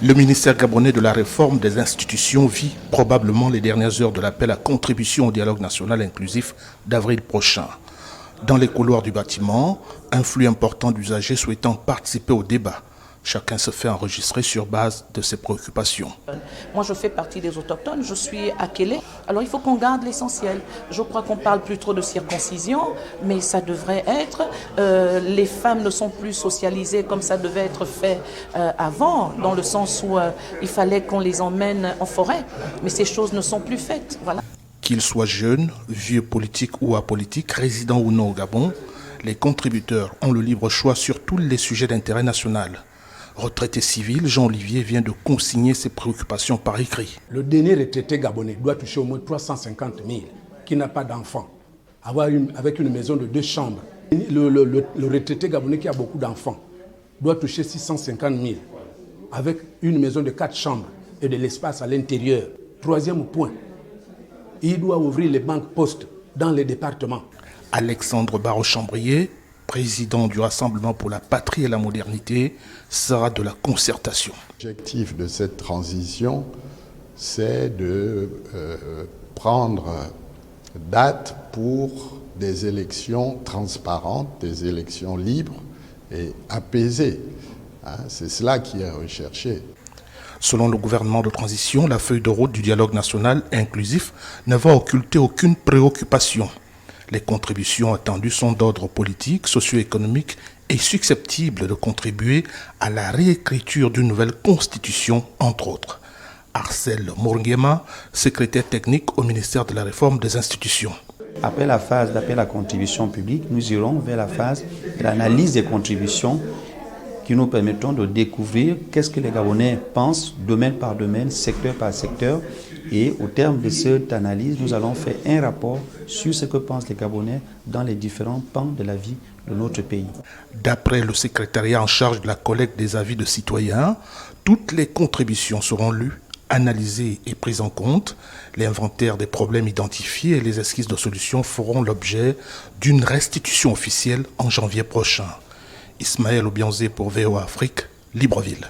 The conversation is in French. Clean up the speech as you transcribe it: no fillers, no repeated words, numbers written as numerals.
Le ministère gabonais de la réforme des institutions vit probablement les dernières heures de l'appel à contribution au dialogue national inclusif d'avril prochain. Dans les couloirs du bâtiment, un flux important d'usagers souhaitant participer au débat. Chacun se fait enregistrer sur base de ses préoccupations. Moi, je fais partie des autochtones, je suis à Kélé. Alors, il faut qu'on garde l'essentiel. Je crois qu'on parle plus trop de circoncision, mais ça devrait être. Les femmes ne sont plus socialisées comme ça devait être fait avant, dans le sens où il fallait qu'on les emmène en forêt. Mais ces choses ne sont plus faites. Voilà. Qu'ils soient jeunes, vieux politiques ou apolitiques, résidents ou non au Gabon, les contributeurs ont le libre choix sur tous les sujets d'intérêt national. Retraité civil, Jean-Olivier vient de consigner ses préoccupations par écrit. Le dernier retraité gabonais doit toucher au moins 350 000 qui n'a pas d'enfants, avec une maison de 2 chambres. Le retraité gabonais qui a beaucoup d'enfants doit toucher 650 000 avec une maison de 4 chambres et de l'espace à l'intérieur. Troisième point, il doit ouvrir les banques postes dans les départements. Alexandre Barreau-Chambrier, président du Rassemblement pour la patrie et la modernité, sera de la concertation. L'objectif de cette transition, c'est de prendre date pour des élections transparentes, des élections libres et apaisées. C'est cela qui est recherché. Selon le gouvernement de transition, la feuille de route du dialogue national inclusif ne va occulter aucune préoccupation. Les contributions attendues sont d'ordre politique, socio-économique et susceptibles de contribuer à la réécriture d'une nouvelle constitution, entre autres. Arcel Mourguema, secrétaire technique au ministère de la Réforme des institutions. Après la phase d'appel à contribution publique, nous irons vers la phase de l'analyse des contributions qui nous permettront de découvrir qu'est-ce que les Gabonais pensent, domaine par domaine, secteur par secteur. Et au terme de cette analyse, nous allons faire un rapport sur ce que pensent les Gabonais dans les différents pans de la vie de notre pays. D'après le secrétariat en charge de la collecte des avis de citoyens, toutes les contributions seront lues, analysées et prises en compte. L'inventaire des problèmes identifiés et les esquisses de solutions feront l'objet d'une restitution officielle en janvier prochain. Ismaël Obianzé pour VOA Afrique, Libreville.